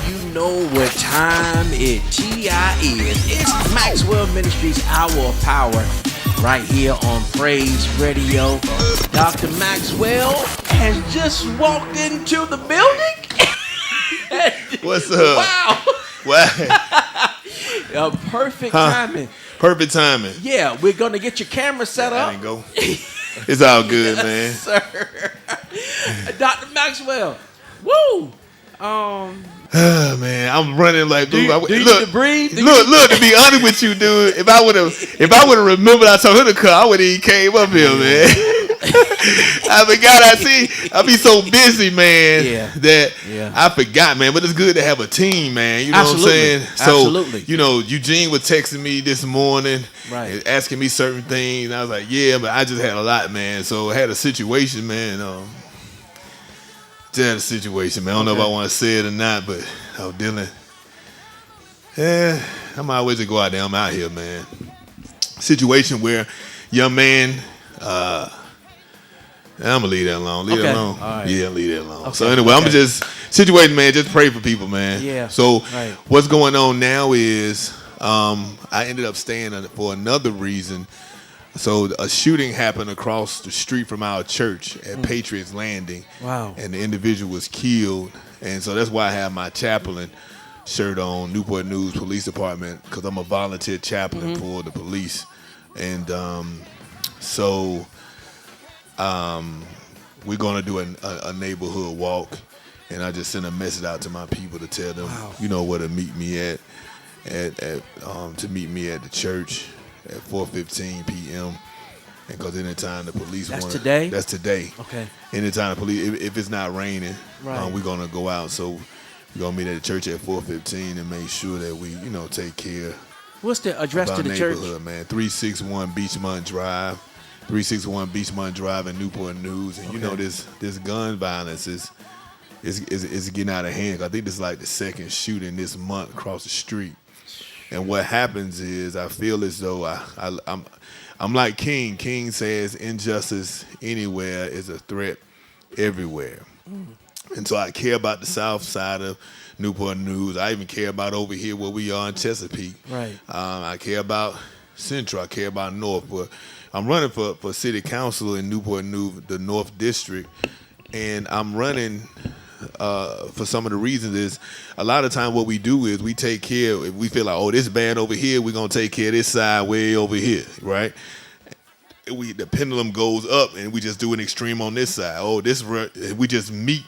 you know what time it TI is. It's Maxwell Ministries Hour of Power right here on Praise Radio. Dr. Maxwell has just walked into the building. What's up? Wow. Perfect timing. Perfect timing. Yeah, we're going to get your camera set up. There you go. It's all good, man. Sir. Dr. Maxwell. Woo. Man, I'm running like dude. Do you need to breathe? Look. To be honest with you, dude, if I would have remembered I told her to come, I would have even came up here, man. I forgot. I be so busy, man, that I forgot, man. But it's good to have a team, man. You know what I'm saying? So, Absolutely. you know, Eugene was texting me this morning, right, asking me certain things. And I was like, yeah, but I just had a lot, man. So I had a situation, man. Just had a situation, man. I don't know if I want to say it or not, but I was dealing. Yeah, I'm always to go out there. I'm out here, man. Situation where young man, I'm gonna leave that alone. Leave that alone. Right. Yeah, leave that alone. Okay. So anyway, I'm just situation, man. Just pray for people, man. Yeah. So what's going on now is I ended up staying for another reason. So a shooting happened across the street from our church at Patriots Landing. Wow. And the individual was killed. And so that's why I have my chaplain shirt on, Newport News Police Department, because I'm a volunteer chaplain for the police. And so we're going to do a neighborhood walk. And I just sent a message out to my people to tell them, you know, where to meet me at to meet me at the church at 4:15 p.m. And because anytime the police want today? That's today. Okay. Anytime the police, if it's not raining, right, we're going to go out. So we're going to meet at the church at 4:15 and make sure that we, you know, take care. What's the address of to the church? Man, 361 Beachmont Drive. 361 Beachmont Drive in Newport News. And you know this gun violence is getting out of hand. I think this is like the second shooting this month across the street. And what happens is I feel as though I'm like King. King says injustice anywhere is a threat everywhere. And so I care about the south side of Newport News. I even care about over here where we are in Chesapeake. Right. I care about Central. I care about North. But I'm running for city council in Newport News, the North District. And I'm running for some of the reasons is a lot of time what we do is we take care, if we feel like, oh, this bad over here, we're going to take care of this side way over here, right? The pendulum goes up and we just do an extreme on this side. Oh, we just meet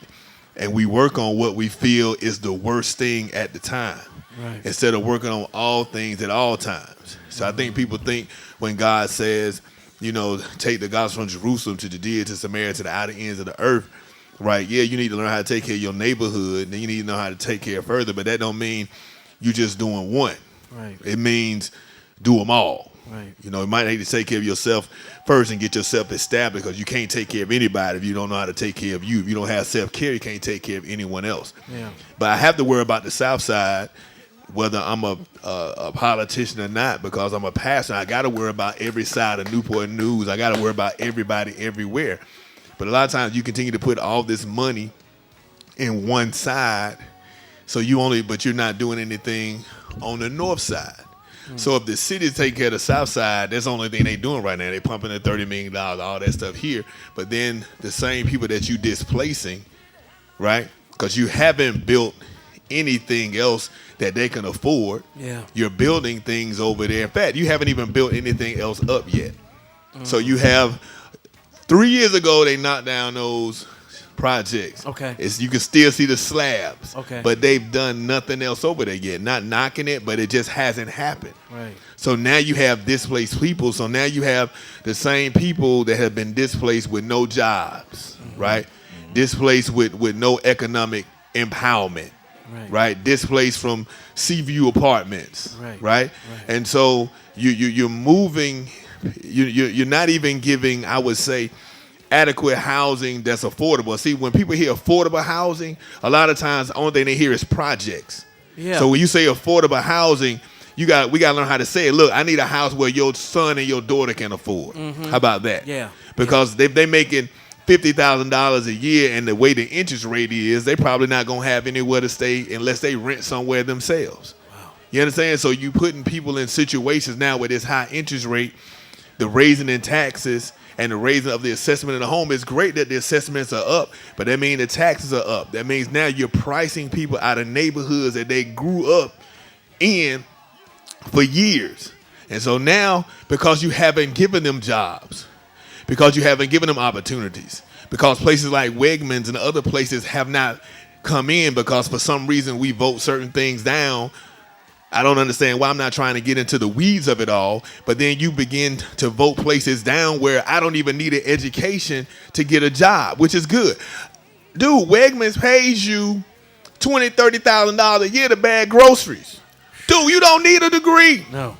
and we work on what we feel is the worst thing at the time, right, instead of working on all things at all times. So I think people think when God says, you know, take the gospel from Jerusalem to Judea to Samaria to the outer ends of the earth, right, yeah, you need to learn how to take care of your neighborhood, and then you need to know how to take care further, but that don't mean you just doing one. Right. It means do them all. Right. You know, you might need to take care of yourself first and get yourself established, because you can't take care of anybody if you don't know how to take care of you. If you don't have self-care, you can't take care of anyone else. Yeah. But I have to worry about the south side, whether I'm a politician or not, because I'm a pastor. I got to worry about every side of Newport News. I got to worry about everybody everywhere. But a lot of times you continue to put all this money in one side, but you're not doing anything on the north side. So if the city take care of the south side, that's the only thing they doing right now. They pumping the $30 million, all that stuff here. But then the same people that you displacing, right? Because you haven't built anything else that they can afford. Yeah. You're building things over there. In fact, you haven't even built anything else up yet. So you have 3 years ago, they knocked down those projects. Okay. You can still see the slabs. Okay. But they've done nothing else over there yet. Not knocking it, but it just hasn't happened. Right. So now you have displaced people. So now you have the same people that have been displaced with no jobs, right? Mm-hmm. Displaced with no economic empowerment, right? Displaced from Seaview apartments, right? And so you're moving. You're not even giving, I would say, adequate housing that's affordable. See, when people hear affordable housing, a lot of times the only thing they hear is projects. Yeah. So when you say affordable housing, we got to learn how to say it. Look, I need a house where your son and your daughter can afford. Mm-hmm. How about that? Yeah. Because they making $50,000 a year, and the way the interest rate is, they probably not gonna have anywhere to stay unless they rent somewhere themselves. Wow. You understand? So you putting people in situations now with this high interest rate, the raising in taxes, and the raising of the assessment of the home. Is great that the assessments are up, but that means the taxes are up. That means now you're pricing people out of neighborhoods that they grew up in for years. And so now, because you haven't given them jobs, because you haven't given them opportunities, because places like Wegmans and other places have not come in because for some reason we vote certain things down. I don't understand why. I'm not trying to get into the weeds of it all, but then you begin to vote places down where I don't even need an education to get a job, which is good. Dude, Wegmans pays you $20,000, $30,000 a year to bag groceries. Dude, you don't need a degree. No.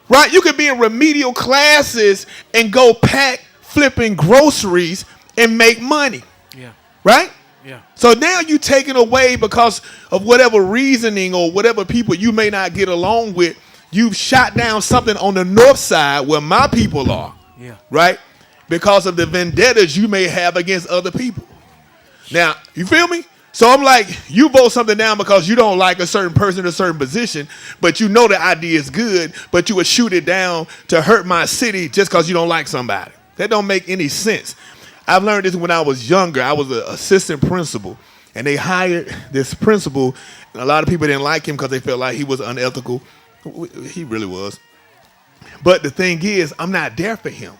Right? You could be in remedial classes and go pack flipping groceries and make money. Yeah. Right? Yeah. So now you taking away because of whatever reasoning or whatever people you may not get along with. You've shot down something on the north side where my people are. Yeah. Right? Because of the vendettas you may have against other people. Now, you feel me? So I'm like, you vote something down because you don't like a certain person in a certain position, but you know the idea is good, but you would shoot it down to hurt my city just because you don't like somebody. That don't make any sense. I've learned this when I was younger. I was an assistant principal, and they hired this principal, and a lot of people didn't like him because they felt like he was unethical. He really was. But the thing is, I'm not there for him.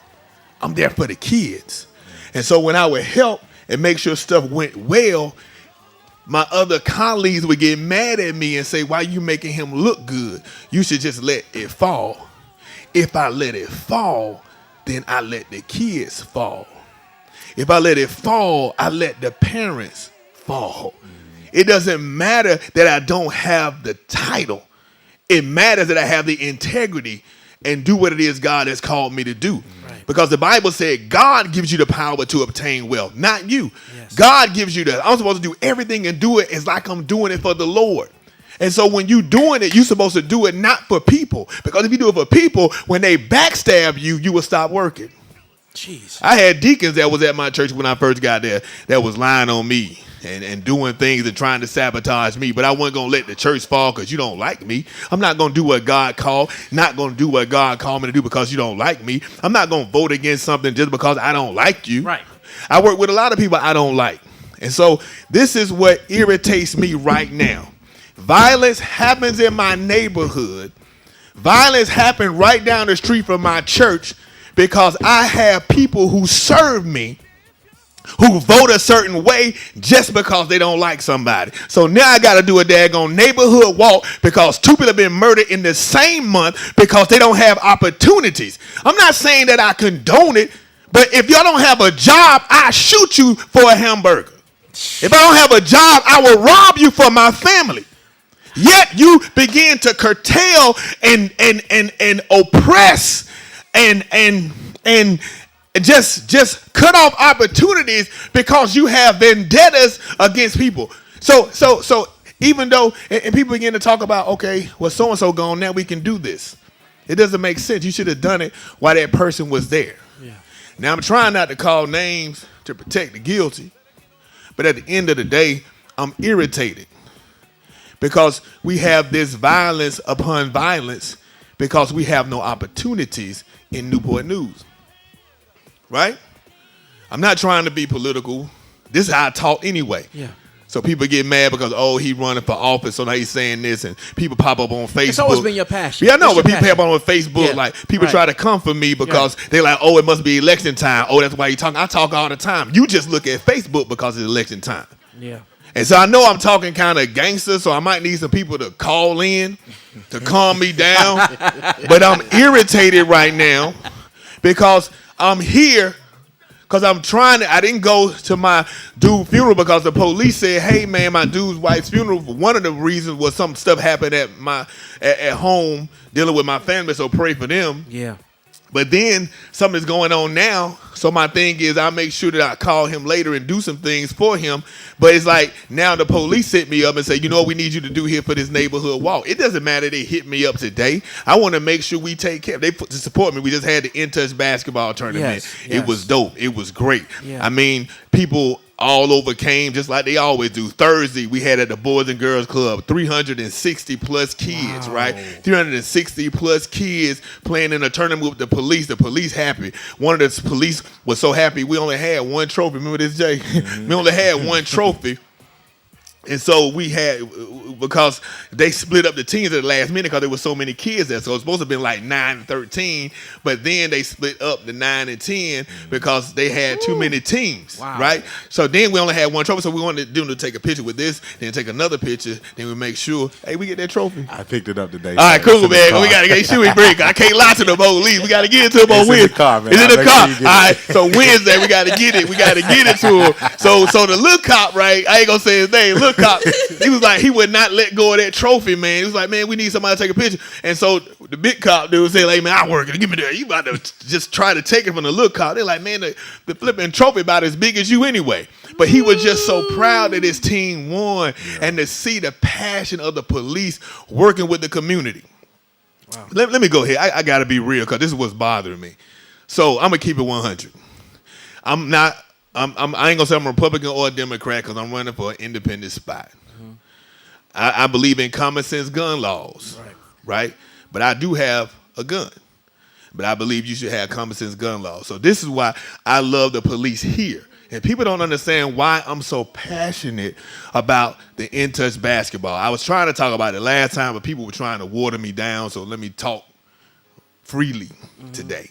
I'm there for the kids. And so when I would help and make sure stuff went well, my other colleagues would get mad at me and say, why you making him look good? You should just let it fall. If I let it fall, then I let the kids fall. If I let it fall, I let the parents fall. It doesn't matter that I don't have the title. It matters that I have the integrity and do what it is God has called me to do. Right. Because the Bible said God gives you the power to obtain wealth, not you. Yes. God gives you that. I'm supposed to do everything and do it as like I'm doing it for the Lord. And so when you doing it, you're supposed to do it not for people. Because if you do it for people, when they backstab you, you will stop working. Jeez. I had deacons that was at my church when I first got there that was lying on me and doing things and trying to sabotage me. But I wasn't going to let the church fall because you don't like me. I'm not going to do what God called, not going to do what God called me to do because you don't like me. I'm not going to vote against something just because I don't like you. Right. I work with a lot of people I don't like. And so this is what irritates me right now. Violence happens in my neighborhood. Violence happened right down the street from my church because I have people who serve me who vote a certain way just because they don't like somebody. So now I got to do a daggone neighborhood walk because two people have been murdered in the same month because they don't have opportunities. I'm not saying that I condone it, but if y'all don't have a job, I shoot you for a hamburger. If I don't have a job, I will rob you for my family. Yet you begin to curtail and oppress and just cut off opportunities because you have vendettas against people. So even though and people begin to talk about, okay, well, so and so gone, now we can do this. It doesn't make sense. You should have done it while that person was there. Yeah. Now I'm trying not to call names to protect the guilty, but at the end of the day, I'm irritated because we have this violence upon violence because we have no opportunities in Newport News. Right? I'm not trying to be political. This is how I talk anyway. Yeah. So people get mad because, oh, he running for office, so now he's saying this, and people pop up on Facebook. It's always been your passion. Yeah, I know, but people pop up on Facebook, like people try to come for me because they're like, oh, it must be election time. Oh, that's why you talking. I talk all the time. You just look at Facebook because it's election time. Yeah. And so I know I'm talking kind of gangster, so I might need some people to call in to calm me down. But I'm irritated right now because I'm here because I didn't go to my dude's funeral because the police said, hey, man, my dude's wife's funeral. One of the reasons was some stuff happened at home dealing with my family, so pray for them. Yeah. But then something's going on now. So my thing is I make sure that I call him later and do some things for him. But it's like now the police hit me up and say, you know what we need you to do here for this neighborhood walk. It doesn't matter they hit me up today. I want to make sure we take care. They put to support me. We just had the In Touch basketball tournament. Yes. It was dope. It was great. Yeah. I mean, people all over came just like they always do. Thursday, we had at the Boys and Girls Club 360 plus kids, right? 360 plus kids playing in a tournament with the police. The police happy. One of the police was so happy we only had one trophy. Remember this, Jay? We only had one trophy. And so we had, because they split up the teams at the last minute because there were so many kids there. So it was supposed to have been like 9 and 13, but then they split up the 9 and 10 because they had too many teams, right? So then we only had one trophy. So we wanted them to take a picture with this, then take another picture, then we make sure, hey, we get that trophy. I picked it up today. All right, cool, man. We got to make sure we bring it. I can't lie to the police. We got to get it to them on Wednesday. It's in the car. All right, so Wednesday we got to get it. We got to get it to him. So the little cop, right? I ain't going to say his name. Little cop, he was like, he would not let go of that trophy, man. He was like, man, we need somebody to take a picture. And so the big cop dude said, hey, man, I work it. Give me that. You about to just try to take it from the little cop. They're like, man, the flipping trophy about as big as you anyway. But he was just so proud that his team won and to see the passion of the police working with the community. Wow. Let me go here. I got to be real because this is what's bothering me. So I'm going to keep it 100. I ain't going to say I'm a Republican or a Democrat because I'm running for an independent spot. I believe in common sense gun laws, right? But I do have a gun. But I believe you should have common sense gun laws. So this is why I love the police here. And people don't understand why I'm so passionate about the In Touch basketball. I was trying to talk about it last time, but people were trying to water me down, so let me talk freely today.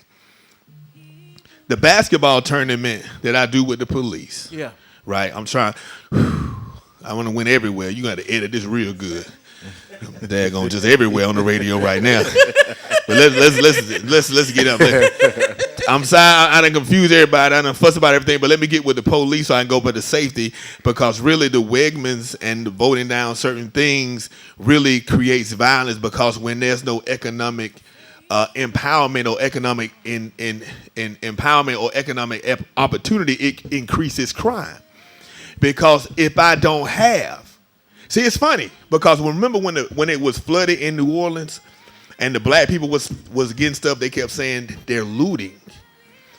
The basketball tournament that I do with the police, right? I'm trying. I want to win everywhere. You got to edit this real good. Daggone, just everywhere on the radio right now. But let's get up there. I'm sorry, I done confuse everybody. I done fuss about everything, but let me get with the police so I can go for the safety, because really the Wegmans and the voting down certain things really creates violence, because when there's no economic empowerment or economic empowerment or economic opportunity, it increases crime. Because if I don't have, see, it's funny because remember when it was flooded in New Orleans, and the black people was getting stuff, they kept saying they're looting,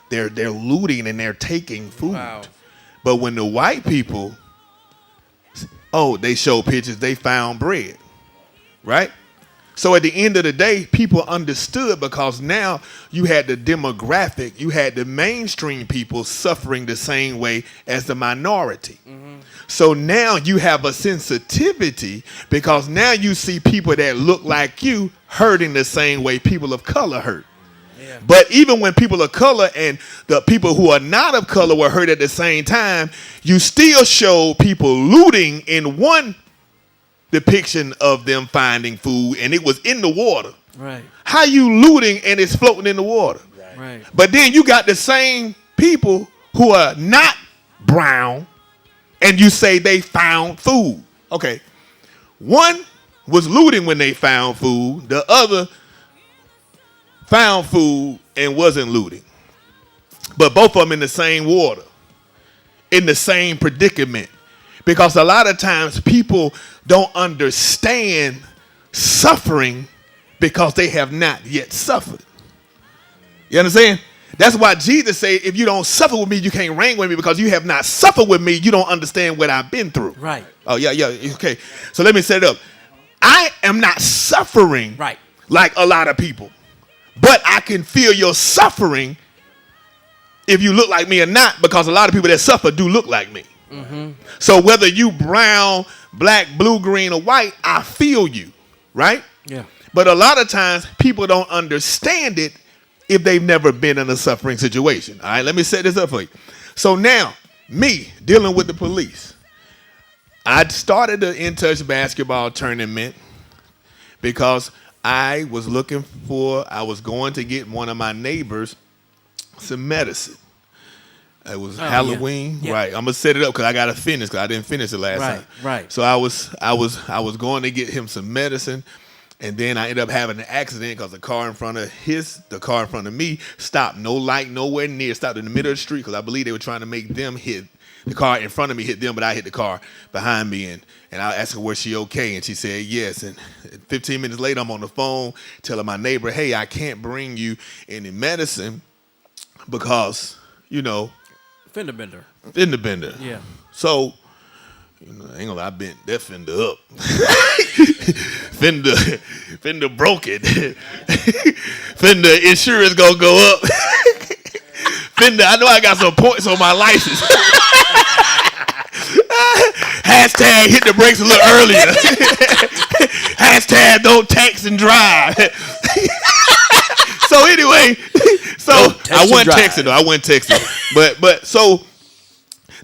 they're looting and they're taking food. Wow. But when the white people, they showed pictures, they found bread, right? So at the end of the day, people understood, because now you had the demographic, you had the mainstream people suffering the same way as the minority. Mm-hmm. So now you have a sensitivity, because now you see people that look like you hurting the same way people of color hurt. Yeah. But even when people of color and the people who are not of color were hurt at the same time, you still show people looting in one depiction of them finding food, and it was in the water. Right. How you looting and it's floating in the water? Right. But then you got the same people who are not brown, and you say they found food. Okay. One was looting when they found food. The other found food and wasn't looting. But both of them in the same water, in the same predicament. Because a lot of times people don't understand suffering because they have not yet suffered. You understand? That's why Jesus said, if you don't suffer with me, you can't reign with me, because you have not suffered with me, you don't understand what I've been through. Right. Oh, yeah, okay. So let me set it up. I am not suffering like a lot of people, but I can feel your suffering if you look like me or not, because a lot of people that suffer do look like me. Mm-hmm. So whether you brown, black, blue, green, or white, I feel you, right? Yeah. But a lot of times people don't understand it if they've never been in a suffering situation. All right, let me set this up for you. So now, me dealing with the police, I started the In Touch basketball tournament because I was going to get one of my neighbors some medicine. It was Halloween, right? I'm gonna set it up because I gotta finish, because I didn't finish it last time. Right. So I was going to get him some medicine, And then I ended up having an accident because the car in front of me stopped, no light, nowhere near, stopped in the middle of the street because I believe they were trying to make them hit the car in front of me, hit them, but I hit the car behind me. And I asked her, was she okay? And she said, yes. And 15 minutes later, I'm on the phone telling my neighbor, hey, I can't bring you any medicine because, Fender bender. Yeah. So, I ain't gonna lie, I bent that fender up. Fender broke it. Fender insurance gonna go up. Fender, I know I got some points on my license. Hashtag hit the brakes a little earlier. Hashtag don't text and drive. So anyway, I wasn't texting though. I wasn't texting. But so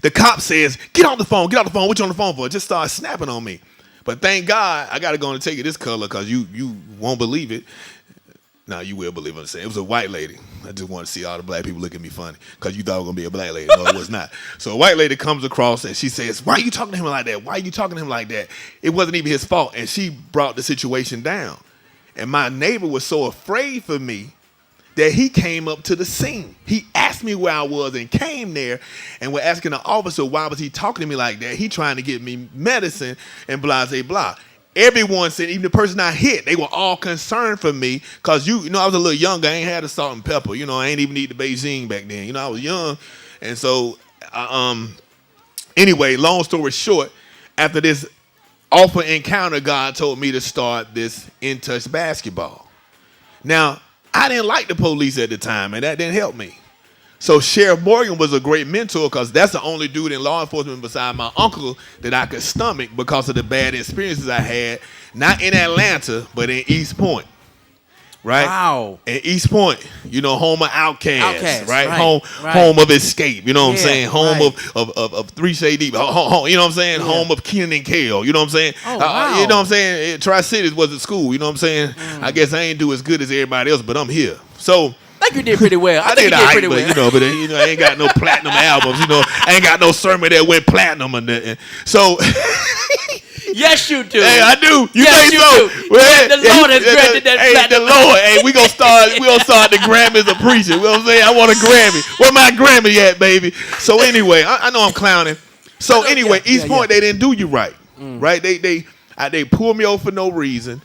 the cop says, get on the phone. What you on the phone for? Just start snapping on me. But thank God I got to go and take it this color because you won't believe it. Now you will believe what I'm saying. It was a white lady. I just want to see all the black people look at me funny because you thought it was going to be a black lady. No, it was not. So a white lady comes across and she says, why are you talking to him like that? It wasn't even his fault. And she brought the situation down. And my neighbor was so afraid for me that he came up to the scene. He asked me where I was and came there and was asking the officer why was he talking to me like that. He trying to get me medicine and blah, blah, blah. Everyone said, even the person I hit, they were all concerned for me because, I was a little younger. I ain't had the salt and pepper. I ain't even need the Beijing back then. I was young. And so, anyway, long story short, after this awful encounter, God told me to start this In Touch basketball. Now, I didn't like the police at the time, and that didn't help me. So Sheriff Morgan was a great mentor because that's the only dude in law enforcement beside my uncle that I could stomach because of the bad experiences I had, not in Atlanta, but in East Point. Right? Wow. In East Point, home of outcasts, right? Right. Home of Escape, you know what I'm saying? Home right. of Three Shade Deep, home, you know what I'm saying? Yeah. Home of Kenan and Kel, you know what I'm saying? Oh, wow. You know what I'm saying? Tri-Cities was a school, you know what I'm saying? I guess I ain't do as good as everybody else, but I'm here. So I think you did pretty well. I did pretty well. But I ain't got no platinum albums. I ain't got no sermon that went platinum or nothing. So yes, you do. Hey, I do. You yes, think you so? Do. Well, the Lord has granted that platinum. The Lord. Hey, we gonna start the Grammys of preaching. You know what I'm saying? I want a Grammy. Where my Grammy at, baby? So anyway, I know I'm clowning. So anyway, East Point, they didn't do you right. Right? They pulled me over for no reason.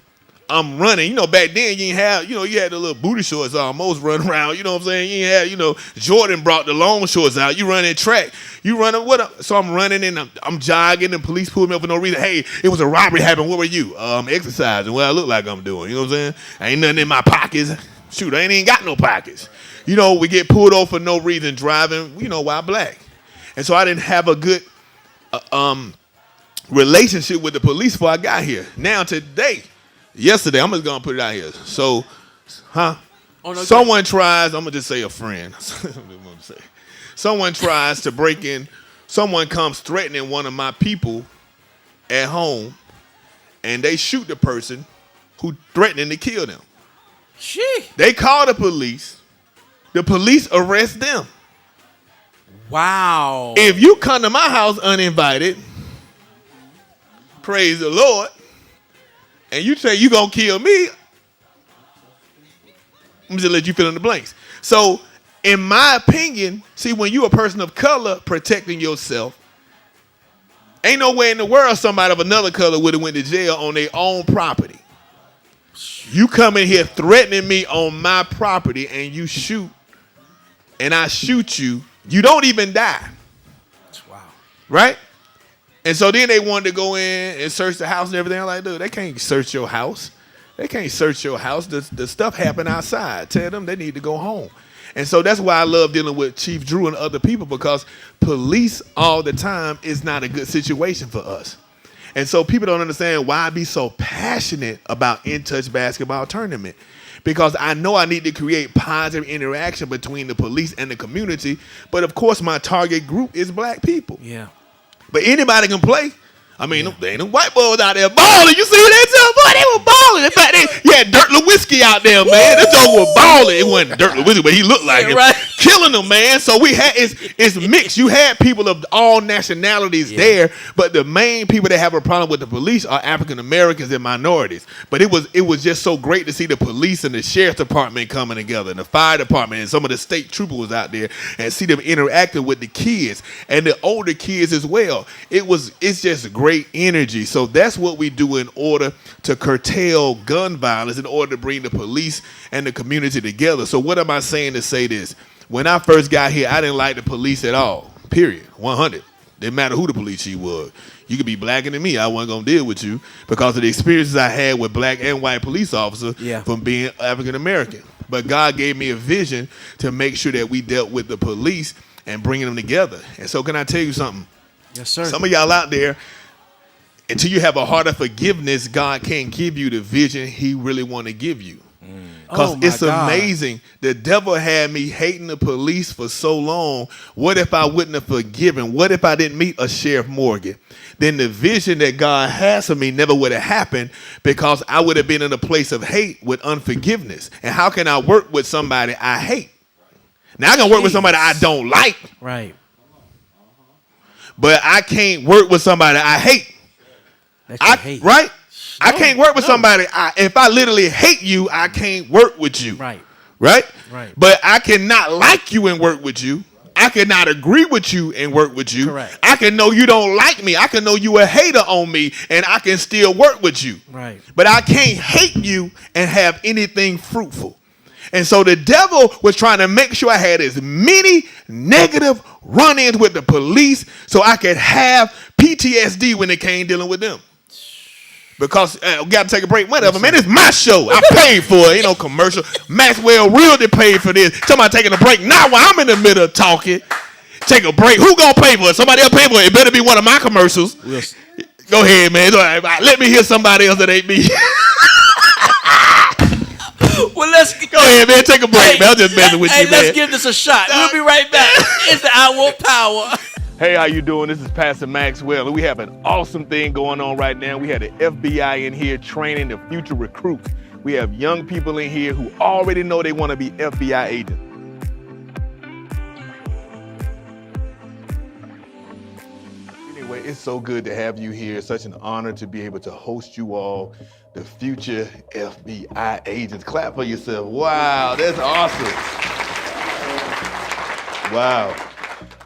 I'm running. Back then you didn't have, you had the little booty shorts almost run around. You know what I'm saying? You ain't had, Jordan brought the long shorts out. You running track. You running what up? So I'm running and I'm jogging and police pulled me up for no reason. Hey, it was a robbery happened. What were you? Exercising. What I look like I'm doing. You know what I'm saying? Ain't nothing in my pockets. Shoot, I ain't even got no pockets. We get pulled over for no reason driving, while black. And so I didn't have a good relationship with the police before I got here. Now today, yesterday, I'm just going to put it out here. So, someone tries, I'm going to just say a friend. Someone tries to break in. Someone comes threatening one of my people at home, and they shoot the person who threatening to kill them. They call the police. The police arrest them. Wow. If you come to my house uninvited, praise the Lord, and you say you gonna kill me, I'm just let you fill in the blanks. So, in my opinion, see, when you a person of color protecting yourself, ain't no way in the world somebody of another color would have went to jail on their own property. You come in here threatening me on my property and you shoot, and I shoot you, you don't even die. Wow. Right? And so then they wanted to go in and search the house and everything. I'm like, dude, they can't search your house. They can't search your house. The stuff happened outside. Tell them they need to go home. And so that's why I love dealing with Chief Drew and other people, because police all the time is not a good situation for us. And so people don't understand why I be so passionate about In Touch basketball tournament. Because I know I need to create positive interaction between the police and the community. But of course, my target group is black people. Yeah. But anybody can play. I mean, they ain't no white boys out there balling. You see that too? Boy, they were balling. In fact, you had Dirt Lewinsky out there, man. That dog was balling. It wasn't Dirt Lewinsky, but he looked like him. Right. Killing them, man. So we had, it's mixed. You had people of all nationalities there, but the main people that have a problem with the police are African Americans and minorities. But it was just so great to see the police and the sheriff's department coming together, and the fire department, and some of the state troopers was out there, and see them interacting with the kids and the older kids as well. It's just great energy. So that's what we do in order to curtail gun violence, in order to bring the police and the community together. So what am I saying to say this? When I first got here, I didn't like the police at all. Period. 100. Didn't matter who the police chief was. You could be blacker than me. I wasn't going to deal with you because of the experiences I had with black and white police officers from being African American. But God gave me a vision to make sure that we dealt with the police and bringing them together. And so can I tell you something? Yes, sir. Some of y'all out there, until you have a heart of forgiveness, God can't give you the vision he really want to give you. Because it's amazing. The devil had me hating the police for so long. What if I wouldn't have forgiven? What if I didn't meet a Sheriff Morgan? Then the vision that God has for me never would have happened, because I would have been in a place of hate with unforgiveness. And how can I work with somebody I hate? Now I can work with somebody I don't like. Right. But I can't work with somebody I hate. Hate. Right? I can't work with somebody. If I literally hate you, I can't work with you. Right. Right? Right. But I cannot like you and work with you. I cannot agree with you and work with you. Correct. I can know you don't like me. I can know you a hater on me, and I can still work with you. Right. But I can't hate you and have anything fruitful. And so the devil was trying to make sure I had as many negative run-ins with the police so I could have PTSD when it came dealing with them. Because we got to take a break. Whatever, man. It's my show. I paid for it. Ain't no commercial. Maxwell really paid for this. Somebody taking a break now while I'm in the middle of talking. Take a break. Who gonna pay for it? Somebody else pay for it. It better be one of my commercials. Go ahead, man. Let me hear somebody else that ain't me. Well, let's go ahead, man. Take a break, man. I'm just messing with you, man. Let's give this a shot. We'll be right back. It's the Hour of Power. Hey, how you doing? This is Pastor Maxwell, and we have an awesome thing going on right now. We had the FBI in here training the future recruits. We have young people in here who already know they want to be FBI agents. Anyway, it's so good to have you here. It's such an honor to be able to host you all, the future FBI agents. Clap for yourself. Wow, that's awesome. Wow.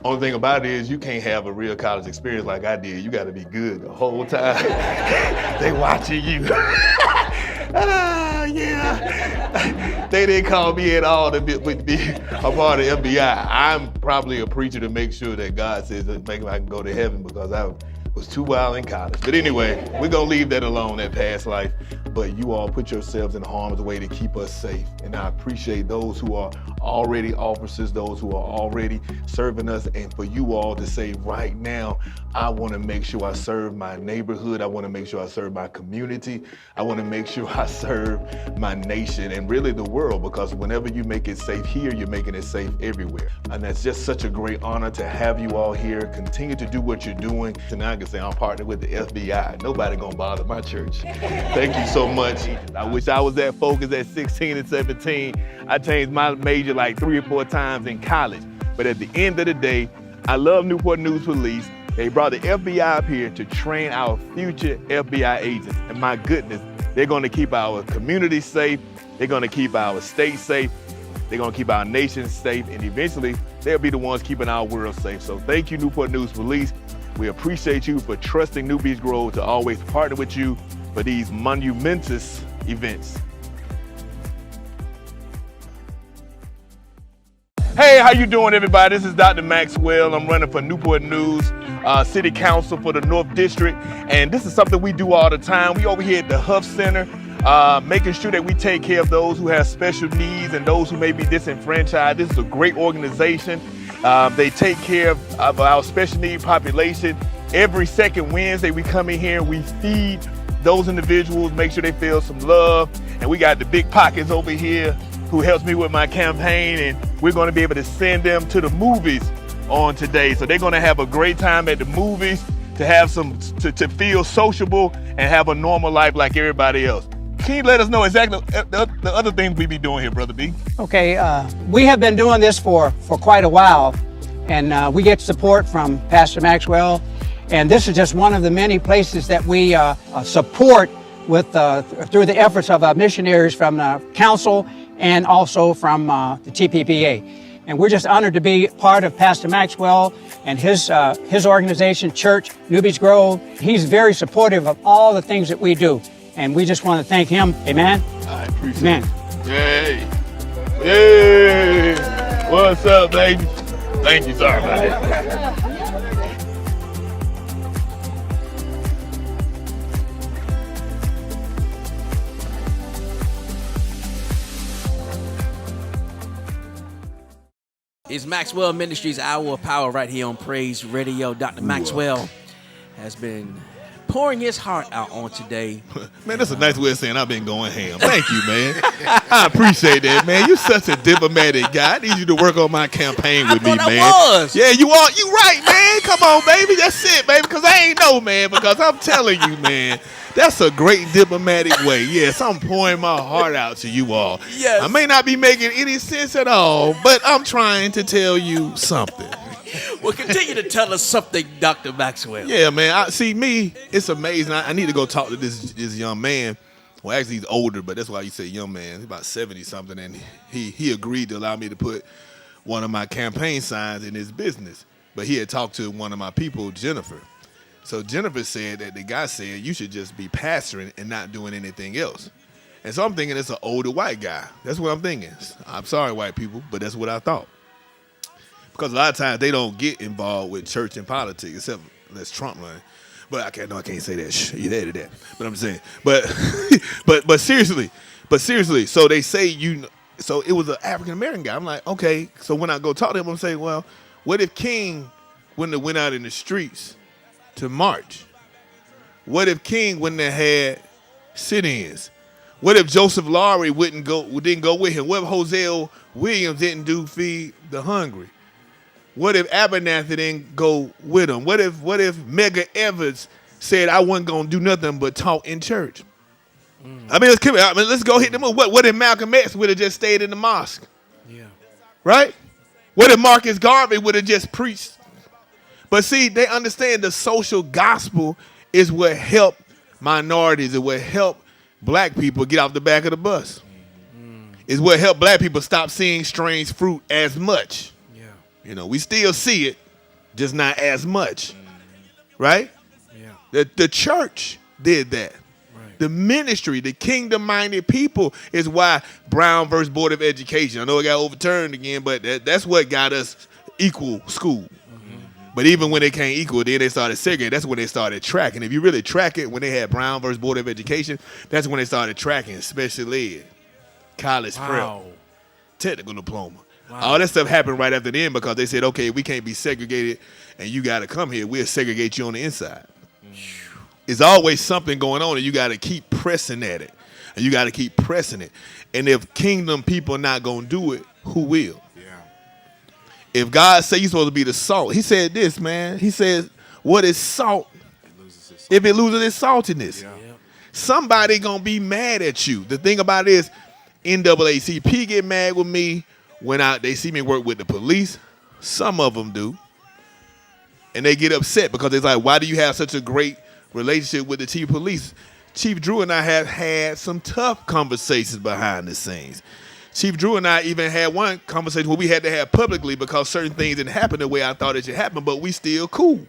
Only thing about it is you can't have a real college experience like I did. You got to be good the whole time. They watching you. Yeah. They didn't call me at all to be a part of the FBI. I'm probably a preacher to make sure that God says that maybe I can go to heaven because I was too wild in college. But anyway, we're going to leave that alone, that past life. But you all put yourselves in harm's way to keep us safe. And I appreciate those who are already officers, those who are already serving us. And for you all to say right now, I want to make sure I serve my neighborhood. I want to make sure I serve my community. I want to make sure I serve my nation and really the world, because whenever you make it safe here, you're making it safe everywhere. And that's just such a great honor to have you all here. Continue to do what you're doing. And now I can say I'm partnered with the FBI. Nobody gonna bother my church. Thank you so much. I wish I was that focused at 16 and 17. I changed my major like 3 or 4 times in college. But at the end of the day, I love Newport News Police. They brought the FBI up here to train our future FBI agents. And my goodness, they're gonna keep our community safe. They're gonna keep our state safe. They're gonna keep our nation safe. And eventually, they'll be the ones keeping our world safe. So thank you, Newport News Police. We appreciate you for trusting New Beach Grove to always partner with you for these monumentous events. Hey, how you doing, everybody? This is Dr. Maxwell. I'm running for Newport News City Council for the North District, and this is something we do all the time. We over here at the Huff Center, making sure that we take care of those who have special needs and those who may be disenfranchised. This is a great organization. They take care of our special need population. Every second Wednesday, we come in here and we feed those individuals, make sure they feel some love. And we got the Big Pockets over here who helps me with my campaign, and we're gonna be able to send them to the movies on today. So they're gonna have a great time at the movies to have to feel sociable and have a normal life like everybody else. Can you let us know exactly the other things we be doing here, Brother B? Okay, we have been doing this for quite a while, and we get support from Pastor Maxwell, and this is just one of the many places that we support with through the efforts of missionaries from the council and also from the TPPA. And we're just honored to be part of Pastor Maxwell and his organization, Church, Newbies Grove. He's very supportive of all the things that we do. And we just want to thank him. Amen? I appreciate Amen. it. Yay! Yay! What's up, baby? Thank you, sorry about that. It's Maxwell Ministries Hour of Power right here on Praise Radio. Dr. Maxwell has been pouring his heart out on today. Man, that's a nice way of saying I've been going ham. Thank you, man. I appreciate that, man. You're such a diplomatic guy. I need you to work on my campaign with me, man. I was. Yeah, you are. You right, man. Come on, baby. That's it, baby. Because I ain't know, man. Because I'm telling you, man. That's a great diplomatic way. Yes, I'm pouring my heart out to you all. Yes. I may not be making any sense at all, but I'm trying to tell you something. Well, continue to tell us something, Dr. Maxwell. Yeah, man. It's amazing. I need to go talk to this young man. Well, actually, he's older, but that's why you say young man. He's about 70-something, and he agreed to allow me to put one of my campaign signs in his business. But he had talked to one of my people, Jennifer. So Jennifer said that the guy said you should just be pastoring and not doing anything else. And so I'm thinking it's an older white guy. That's what I'm thinking. I'm sorry, white people, but that's what I thought. Because a lot of times they don't get involved with church and politics, except unless Trump running. But I can't say that. You added that. But I'm saying, but seriously. So they say so it was an African American guy. I'm like, okay. So when I go talk to him, I'm saying, well, what if King wouldn't have went out in the streets to march? What if King wouldn't have had sit-ins? What if Joseph Lowry didn't go with him? What if Hosea Williams didn't do Feed the Hungry? What if Abernathy didn't go with him? What if Medgar Evers said I wasn't gonna do nothing but talk in church? Let's go hit them up. What if Malcolm X would have just stayed in the mosque? Yeah. Right? What if Marcus Garvey would have just preached? But see, they understand the social gospel is what helped minorities. It what helped black people get off the back of the bus. It's what helped black people stop seeing strange fruit as much. Yeah. We still see it, just not as much. Right? Yeah. The church did that. Right. The ministry, the kingdom-minded people is why Brown versus Board of Education. I know it got overturned again, but that's what got us equal school. But even when they can't equal, then they started segregating. That's when they started tracking. If you really track it, when they had Brown versus Board of Education, that's when they started tracking special ed, college prep, technical diploma. Wow. All that stuff happened right after then because they said, okay, we can't be segregated and you got to come here. We'll segregate you on the inside. It's always something going on and you got to keep pressing at it. And you got to keep pressing it. And if kingdom people not going to do it, who will? If God say you're supposed to be the salt, he said this, man. He said, what is salt? If it loses its saltiness. Yeah. Somebody going to be mad at you. The thing about it is, NAACP get mad with me when they see me work with the police. Some of them do. And they get upset because it's like, why do you have such a great relationship with the chief of police? Chief Drew and I have had some tough conversations behind the scenes. Chief Drew and I even had one conversation where we had to have publicly because certain things didn't happen the way I thought it should happen, but we still cool.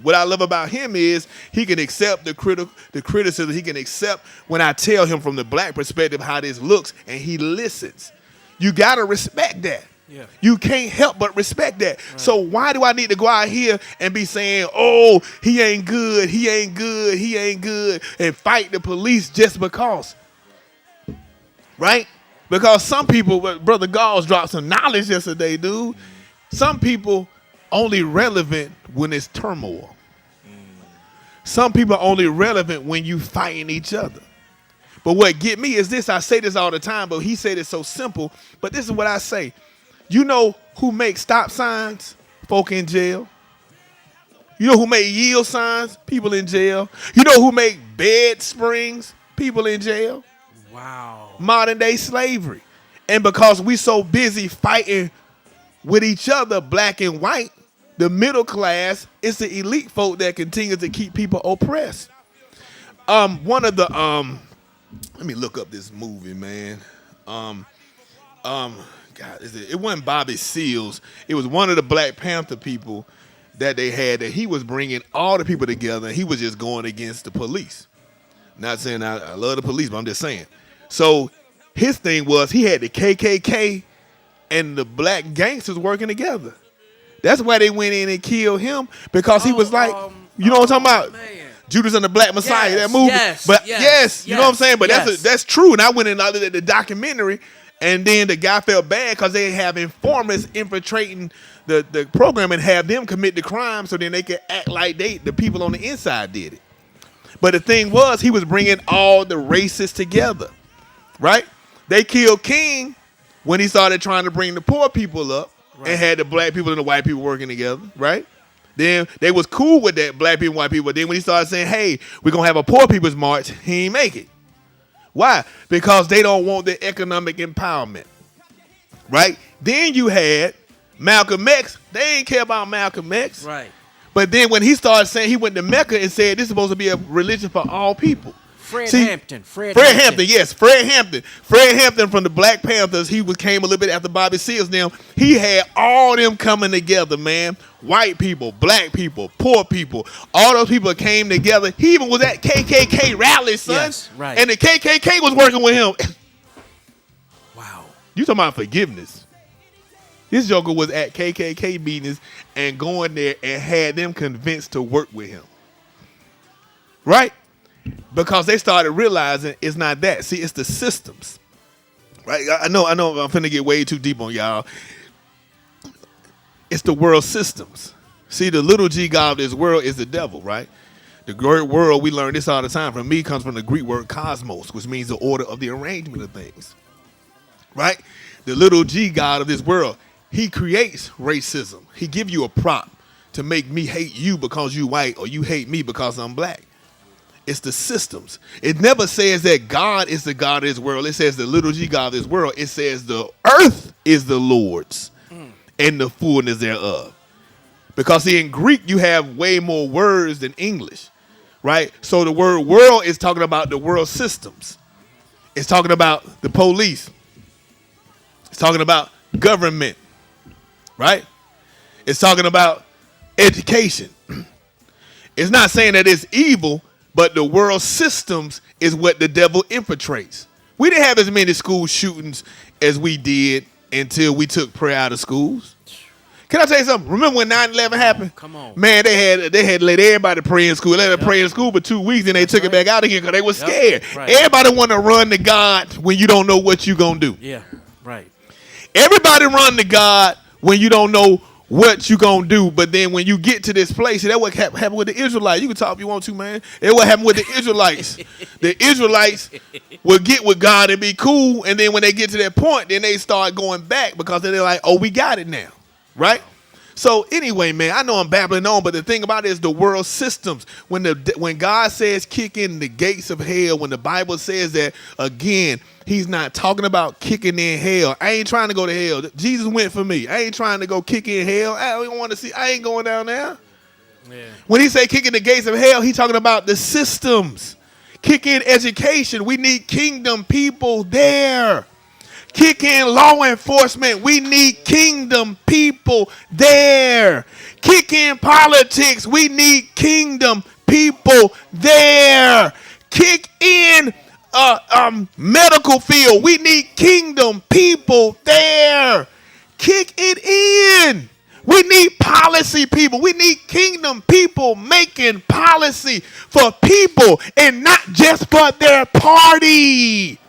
What I love about him is he can accept the criticism. He can accept when I tell him from the black perspective how this looks, and he listens. You got to respect that. Yeah. You can't help but respect that. Right. So why do I need to go out here and be saying, oh, he ain't good, and fight the police just because? Right? Because some people, Brother Galls dropped some knowledge yesterday, dude. Some people only relevant when it's turmoil. Some people are only relevant when you fighting each other. But what get me is this, I say this all the time, but he said it so simple, but this is what I say. You know who makes stop signs? Folk in jail. You know who make yield signs? People in jail. You know who make bed springs? People in jail. Wow. Modern day slavery. And because we so busy fighting with each other, black and white, the middle class is the elite folk that continues to keep people oppressed. One of the let me look up this movie, man. God, it wasn't Bobby Seals. It was one of the Black Panther people that they had that he was bringing all the people together. And he was just going against the police. Not saying I love the police, but I'm just saying. So his thing was he had the KKK and the black gangsters working together. That's why they went in and killed him, because he was like, you know what I'm talking about? Man. Judas and the Black Messiah, Yes, that movie. yes, but yes, you know what I'm saying? But yes. that's true. And I went and looked at the documentary, and then the guy felt bad because they have informants infiltrating the program and have them commit the crime so then they could act like the people on the inside did it. But the thing was, he was bringing all the races together, right? They killed King when he started trying to bring the poor people up, right, and had the black people and the white people working together, right? Then they was cool with that, black people and white people. But then when he started saying, hey, we're going to have a poor people's march, he ain't make it. Why? Because they don't want the economic empowerment, right? Then you had Malcolm X. They ain't care about Malcolm X. Right. But then when he started saying, he went to Mecca and said this is supposed to be a religion for all people. Fred Hampton. Fred Hampton, yes. Fred Hampton. Fred Hampton from the Black Panthers. He came a little bit after Bobby Seals. Now, he had all them coming together, man. White people, black people, poor people. All those people came together. He even was at KKK rallies, son. Yes, right. And the KKK was working with him. Wow. You talking about forgiveness. This joker was at KKK meetings and going there and had them convinced to work with him. Right? Because they started realizing it's not that. See, it's the systems. Right? I know I'm finna get way too deep on y'all. It's the world systems. See, the little g god of this world is the devil, right? The great world, we learn this all the time. From me, comes from the Greek word cosmos, which means the order of the arrangement of things. Right? The little g god of this world, he creates racism. He give you a prop to make me hate you because you white, or you hate me because I'm black. It's the systems. It never says that God is the God of this world. It says the little g God of this world. It says the earth is the Lord's and the fullness thereof. Because see, in Greek, you have way more words than English, right? So the word world is talking about the world systems. It's talking about the police. It's talking about government, right? It's talking about education. It's not saying that it's evil, but the world systems is what the devil infiltrates. We didn't have as many school shootings as we did until we took prayer out of schools. Can I tell you something? Remember when 9/11 happened? Come on. Man, they had let everybody pray in school. They let them pray in school for 2 weeks, and they took it back out again because they were scared. Right. Everybody want to run to God when you don't know what you're going to do. Yeah, right. Everybody run to God when you don't know what you gonna do, but then when you get to this place, that's what happened with the Israelites. You can talk if you want to, man. That's what happened with the Israelites. The Israelites will get with God and be cool, and then when they get to that point, then they start going back because they're like, oh, we got it now, right? So anyway, man, I know I'm babbling on, but the thing about it is the world systems. When God says kick in the gates of hell, when the Bible says that, again, he's not talking about kicking in hell. I ain't trying to go to hell. Jesus went for me. I ain't trying to go kick in hell. I don't want to see. I ain't going down there. Yeah. When he say kicking the gates of hell, he's talking about the systems. Kick in education. We need kingdom people there. Kick in law enforcement. We need kingdom people there. Kick in politics. We need kingdom people there. Kick in medical field. We need kingdom people there. Kick it in. We need policy people. We need kingdom people making policy for people and not just for their party.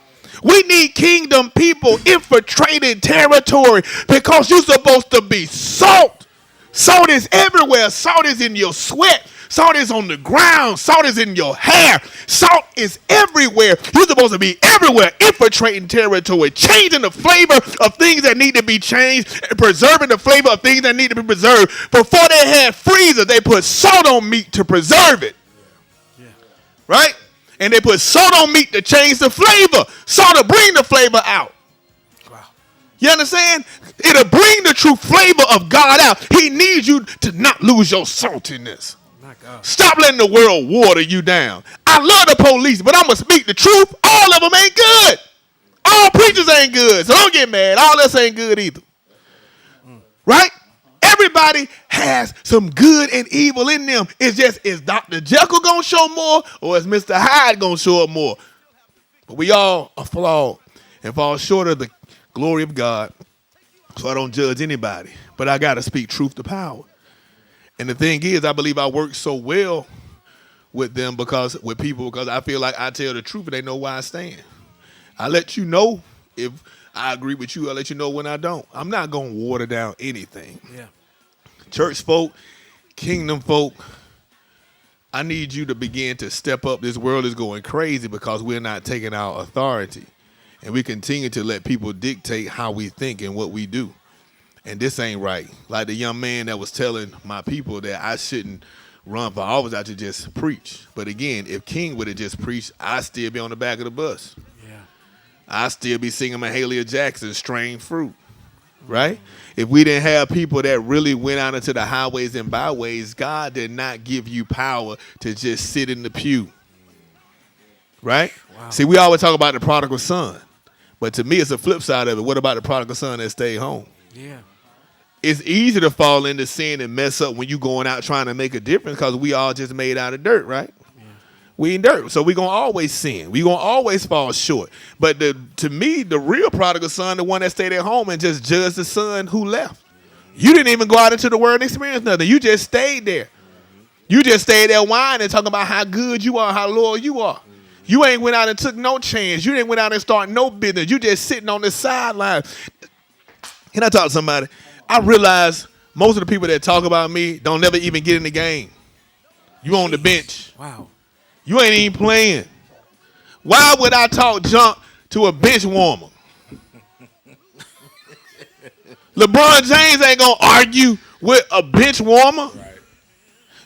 We need kingdom people infiltrating territory because you're supposed to be salt. Salt is everywhere. Salt is in your sweat. Salt is on the ground. Salt is in your hair. Salt is everywhere. You're supposed to be everywhere, infiltrating territory, changing the flavor of things that need to be changed, and preserving the flavor of things that need to be preserved. Before they had freezer, they put salt on meat to preserve it. Yeah. Right? And they put salt on meat to change the flavor. Salt to bring the flavor out. Wow. You understand? It'll bring the true flavor of God out. He needs you to not lose your saltiness. Stop letting the world water you down. I love the police, but I'm going to speak the truth. All of them ain't good. All preachers ain't good. So don't get mad. All us ain't good either. Right? Everybody has some good and evil in them. It's just, is Dr. Jekyll going to show more or is Mr. Hyde going to show up more? But we all are flawed and fall short of the glory of God. So I don't judge anybody. But I got to speak truth to power. And the thing is, I believe I work so well with them because I feel like I tell the truth and they know where I stand. I let you know if I agree with you. I let you know when I don't. I'm not going to water down anything. Yeah. Church folk, kingdom folk, I need you to begin to step up. This world is going crazy because we're not taking our authority. And we continue to let people dictate how we think and what we do. And this ain't right. Like the young man that was telling my people that I shouldn't run for office, I should just preach. But again, if King would have just preached, I'd still be on the back of the bus. Yeah. I'd still be singing Mahalia Jackson, Strange Fruit. Right? Mm-hmm. If we didn't have people that really went out into the highways and byways, God did not give you power to just sit in the pew. Right? Wow. See, we always talk about the prodigal son. But to me, it's a flip side of it. What about the prodigal son that stayed home? Yeah. It's easy to fall into sin and mess up when you going out trying to make a difference because we all just made out of dirt, right? Yeah. We in dirt. So we're going to always sin. We're going to always fall short. But to me, the real prodigal son, the one that stayed at home and just judged the son who left. You didn't even go out into the world and experience nothing. You just stayed there. You just stayed there whining and talking about how good you are, how loyal you are. You ain't went out and took no chance. You didn't went out and start no business. You just sitting on the sideline. Can I talk to somebody? I realize most of the people that talk about me don't never even get in the game. You on the bench. Wow. You ain't even playing. Why would I talk junk to a bench warmer? LeBron James ain't going to argue with a bench warmer. Right.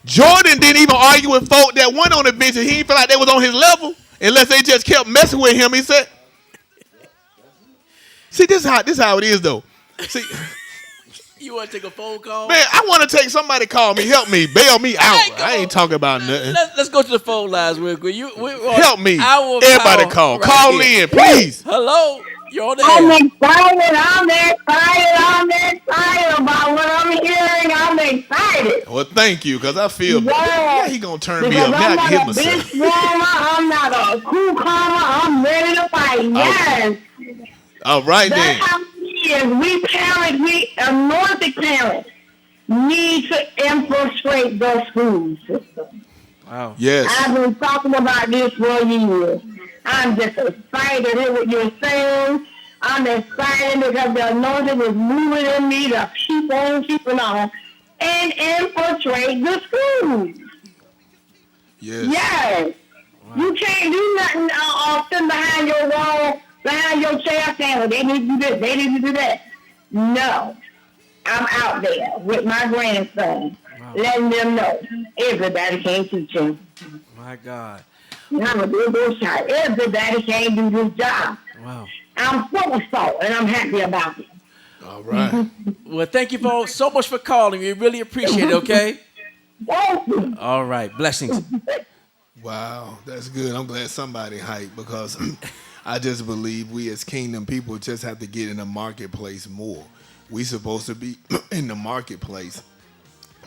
Jordan didn't even argue with folk that went on the bench and he didn't feel like they was on his level unless they just kept messing with him. He said, see, this is how it is, though. See, you want to take a phone call? Man, I want to take somebody call me, help me, bail me out. Hey, I ain't talking about nothing. Let's go to the phone lines real quick. Help me. Everybody call. Right call in, please. Hello. You're on the I'm excited about what I'm hearing. I'm excited. Well, thank you, because I feel yeah, he going to turn me up. Now I can hit myself. Bitch warmer, I'm not a cool calmer. I'm ready to fight. Yes. All right, then. That's how it is. We anointed parents need to infiltrate the school system. Wow. Yes. I've been talking about this for years. I'm just excited to hear what you're saying. I'm excited because the anointing is moving in me to keep on, and infiltrate the schools. Yes. Yes. Wow. You can't do nothing sitting behind your wall, behind your chair saying, well, they need to do this, they need to do that. No. I'm out there with my grandson, letting them know everybody can't teach him. My God. I'm a big old shot. Everybody can't do this job. Wow. I'm full of salt, and I'm happy about it. All right. Well, thank you so much for calling. We really appreciate it, okay? Thank you. All right. Blessings. Wow. That's good. I'm glad somebody hyped because I just believe we as kingdom people just have to get in the marketplace more. We supposed to be in the marketplace,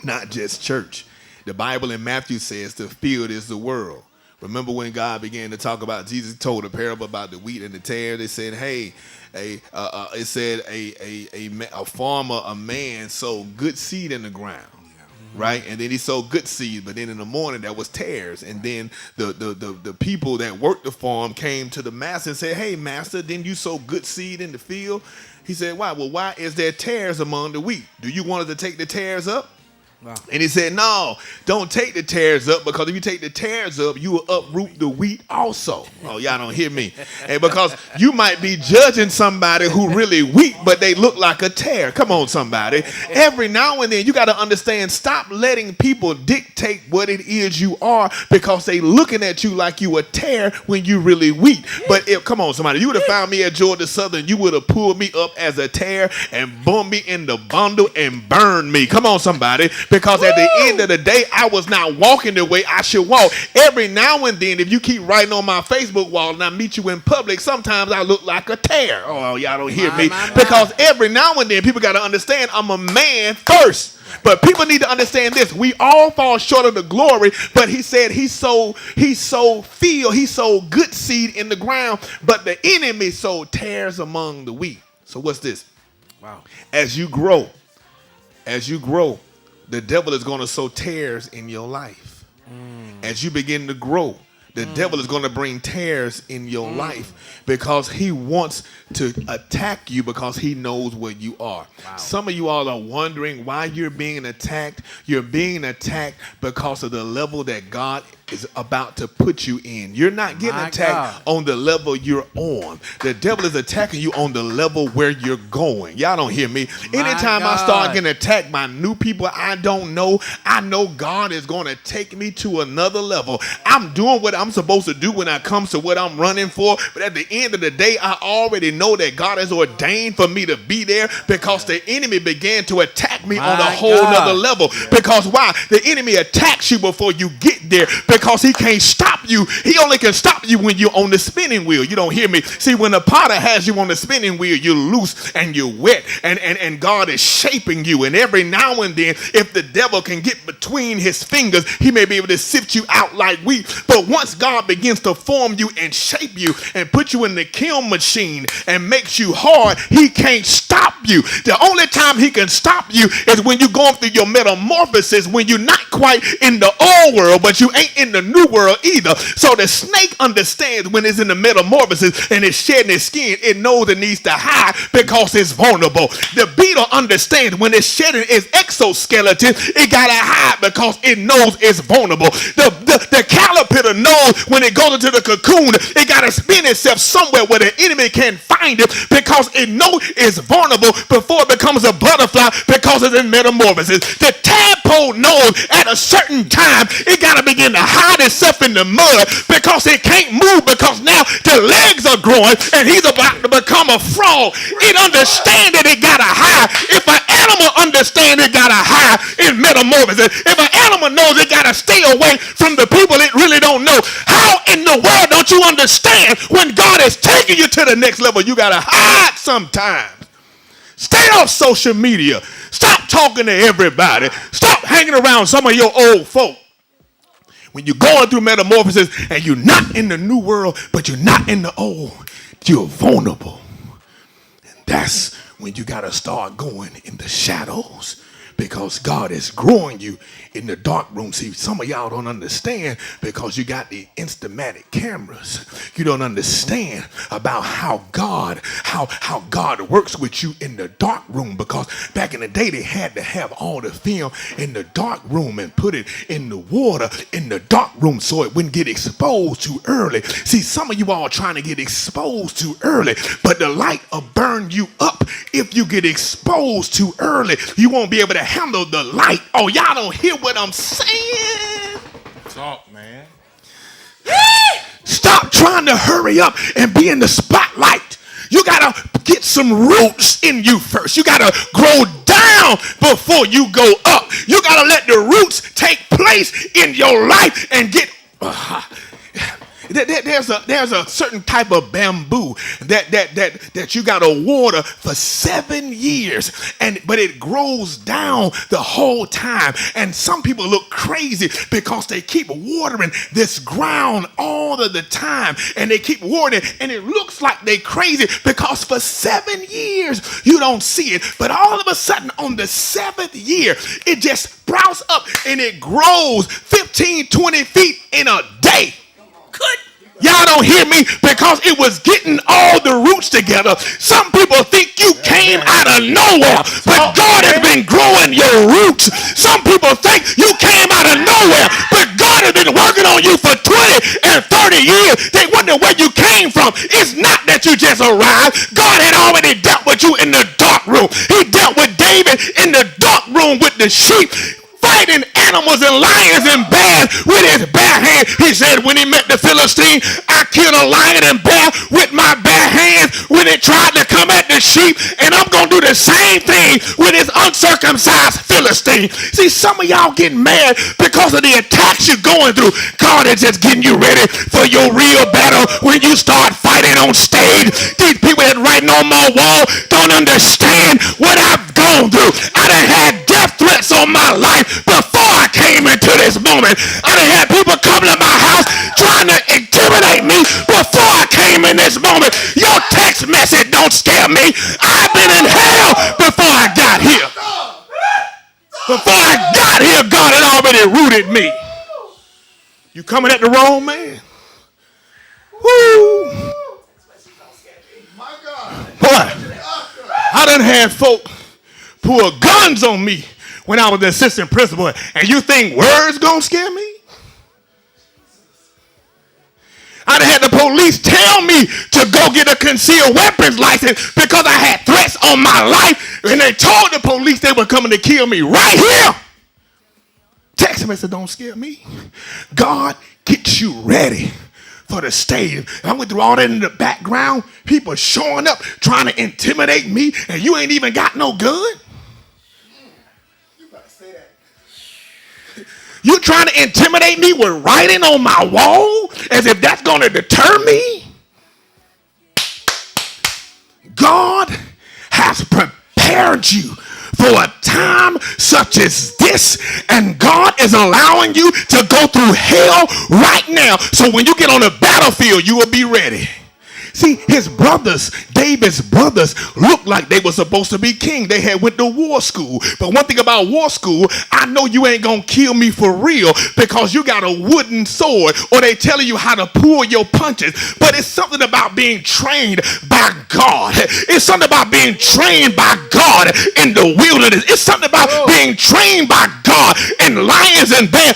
not just church. The Bible in Matthew says the field is the world. Remember when God began to talk about, Jesus told a parable about the wheat and the tare. They said, hey, a farmer, a man sowed good seed in the ground. Right? And then he sowed good seed, but then in the morning there was tares. And then the people that worked the farm came to the master and said, hey, master, didn't you sow good seed in the field? He said, why? Well, why is there tares among the wheat? Do you want us to take the tares up? And he said, no, don't take the tares up, because if you take the tares up, you will uproot the wheat also. Oh, y'all don't hear me. And because you might be judging somebody who really weak, but they look like a tare. Come on, somebody. Every now and then, you got to understand, stop letting people dictate what it is you are, because they looking at you like you a tare when you really weak. But if, come on, somebody, you would have found me at Georgia Southern, you would have pulled me up as a tare and bumped me in the bundle and burned me. Come on, somebody. Because at the end of the day, I was not walking the way I should walk. Every now and then, if you keep writing on my Facebook wall and I meet you in public, sometimes I look like a tare. Oh, y'all don't hear me. Because every now and then, people got to understand I'm a man first. But people need to understand this. We all fall short of the glory, but he said he sowed good seed in the ground, but the enemy sowed tares among the wheat. So what's this? Wow. As you grow, the devil is going to sow tares in your life. As you begin to grow, the devil is going to bring tares in your life, because he wants to attack you, because he knows where you are. Wow. Some of you all are wondering why you're being attacked. You're being attacked because of the level that God is about to put you in. You're not getting attacked on the level you're on. The devil is attacking you on the level where you're going. Y'all don't hear me. Anytime I start getting attacked by new people I don't know, I know God is going to take me to another level. I'm doing what I'm supposed to do when it comes to what I'm running for, but at the end of the day, I already know that God has ordained for me to be there, because the enemy began to attack me on a whole nother level. Because why? The enemy attacks you before you get there, because he can't stop you. He only can stop you when you're on the spinning wheel. You don't hear me. See, when the potter has you on the spinning wheel, you're loose and you're wet, and God is shaping you. And every now and then, if the devil can get between his fingers, he may be able to sift you out like wheat. But once God begins to form you and shape you and put you in the kiln machine and makes you hard, he can't stop you. The only time he can stop you is when you're going through your metamorphosis, when you're not quite in the old world, but you ain't in the new world either. So the snake understands when it's in the metamorphosis and it's shedding its skin, it knows it needs to hide because it's vulnerable. The beetle understands when it's shedding its exoskeleton, it gotta hide because it knows it's vulnerable. The caterpillar knows when it goes into the cocoon, it gotta spin itself somewhere where the enemy can't find it, because it knows it's vulnerable before it becomes a butterfly, because it's in metamorphosis. The tadpole knows at a certain time it gotta begin to hide itself in the mud, because it can't move, because now the legs are growing and he's about to become a frog. It understands that it gotta hide. If an animal understands it gotta hide in metamorphosis, if an animal knows it gotta stay away from the people it really don't know, how in the world don't you understand when God is taking you to the next level, you gotta hide sometimes? Stay off social media. Stop talking to everybody. Stop hanging around some of your old folk. When you're going through metamorphosis and you're not in the new world, but you're not in the old, you're vulnerable. And that's when you got to start going in the shadows, because God is growing you in the dark room. See, some of y'all don't understand because you got the Instamatic cameras. You don't understand about how God works with you in the dark room, because back in the day they had to have all the film in the dark room and put it in the water in the dark room so it wouldn't get exposed too early. See, some of you all are trying to get exposed too early, but the light will burn you up if you get exposed too early. You won't be able to handle the light. Oh, y'all don't hear what I'm saying? Talk, man. Stop trying to hurry up and be in the spotlight. You gotta get some roots in you first. You gotta grow down before you go up. You gotta let the roots take place in your life and get there's a certain type of bamboo that you gotta water for 7 years, but it grows down the whole time. And some people look crazy because they keep watering this ground all of the time, and they keep watering it, and it looks like they crazy because for 7 years you don't see it, but all of a sudden on the 7th year it just sprouts up and it grows 15-20 feet in a day. Y'all don't hear me? Because it was getting all the roots together. Some people think you came out of nowhere, but God has been growing your roots. Some people think you came out of nowhere, but God has been working on you for 20 and 30 years. They wonder where you came from. It's not that you just arrived. God had already dealt with you in the dark room. He dealt with David in the dark room with the sheep, fighting animals and lions and bears with his bare hand. He said when he met the Philistine, I killed a lion and bear with my bare hands when it tried to come at the sheep, and I'm going to do the same thing with this uncircumcised Philistine. See, some of y'all getting mad because of the attacks you're going through. God is just getting you ready for your real battle when you start fighting on stage. These people that writing on my wall don't understand what I've gone through. I done had death threats on my life before I came into this moment. I done had people coming to my house trying to intimidate me before I came in this moment. Your text message don't scare me. I've been in hell before I got here. Before I got here, God had already rooted me. You coming at the wrong man? Woo! Boy, I done had folk pull guns on me when I was the assistant principal, and you think words gonna scare me? I done had the police tell me to go get a concealed weapons license because I had threats on my life, and they told the police they were coming to kill me right here. Text message don't scare me. God gets you ready for the stage. I went through all that in the background, people showing up trying to intimidate me, and you ain't even got no gun. You trying to intimidate me with writing on my wall as if that's going to deter me? God has prepared you for a time such as this, and God is allowing you to go through hell right now. So when you get on the battlefield, you will be ready. See, his brothers, David's brothers, looked like they were supposed to be king. They had went to war school. But one thing about war school, I know you ain't going to kill me for real because you got a wooden sword, or they telling you how to pull your punches. But it's something about being trained by God. It's something about being trained by God in the wilderness. It's something about being trained by God in lions and bears.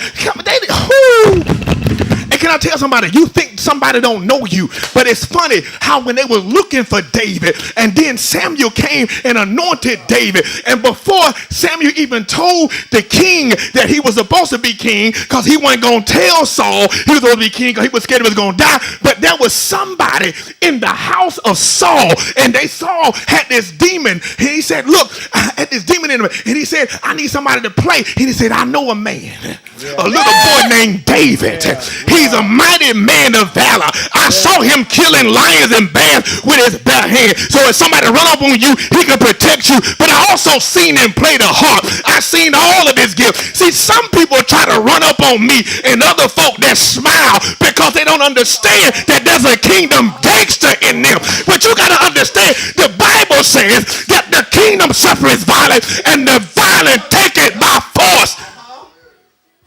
And can I tell somebody, you think somebody don't know you, but it's funny how when they were looking for David, and then Samuel came and anointed David, and before Samuel even told the king that he was supposed to be king, because he wasn't going to tell Saul he was supposed to be king because he was scared he was going to die, but there was somebody in the house of Saul, and Saul had this demon, and he said, look, I had this demon in him, and he said, I need somebody to play, and he said, I know a man, a little boy named David. He's a mighty man of valor. I saw him killing lions and bears with his bare hand. So if somebody run up on you, he can protect you. But I also seen him play the harp. I seen all of his gifts. See, some people try to run up on me and other folk that smile because they don't understand that there's a kingdom gangster in them. But you got to understand, the Bible says that the kingdom suffers violence and the violent take it by force.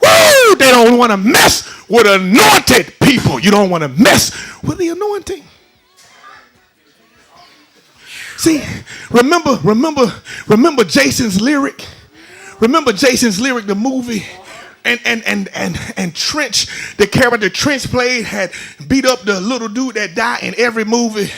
Woo! They don't want to mess with anointed people. You don't want to mess with the anointing. See, remember Jason's lyric? Remember Jason's lyric, the movie? And Trench, the character Trench played, had beat up the little dude that died in every movie,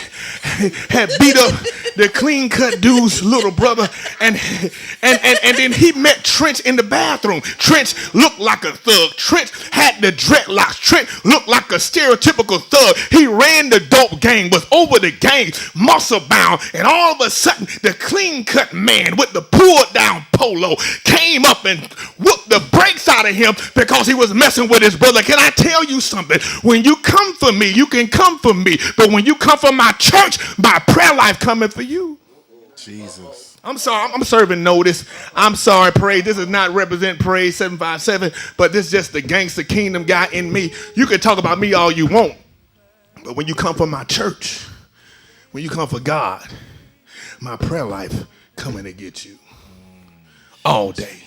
had beat up the clean cut dude's little brother, and then he met Trench in the bathroom. Trench looked like a thug. Trench had the dreadlocks. Trench looked like a stereotypical thug. He ran the dope gang, was over the gang, muscle bound, and all of a sudden the clean cut man with the pulled down polo came up and whooped the brakes out of him because he was messing with his brother. Can I tell you something? When you come for me, you can come for me. But when you come for my church, my prayer life coming for you. Jesus. I'm sorry, I'm serving notice. I'm sorry, Praise. This is not represent Praise 757, but this is just the gangster kingdom guy in me. You can talk about me all you want, but when you come for my church, when you come for God, my prayer life coming to get you all day,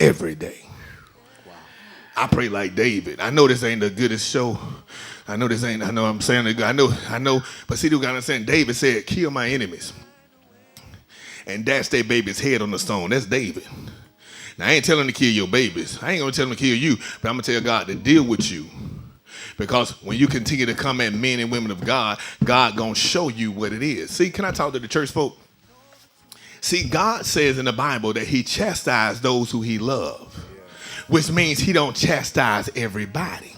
every day. I pray like David. I know this ain't the goodest show, I know this ain't, I know I'm saying it, I know, but see, you gotta understand, David said, kill my enemies and dash their baby's head on the stone. That's David. Now, I ain't telling him to kill your babies. I ain't gonna tell him to kill you, but I'm gonna tell God to deal with you. Because when you continue to come at men and women of God, God gonna show you what it is. See, can I talk to the church folk? See, God says in the Bible that he chastises those who he loves, which means he don't chastise everybody.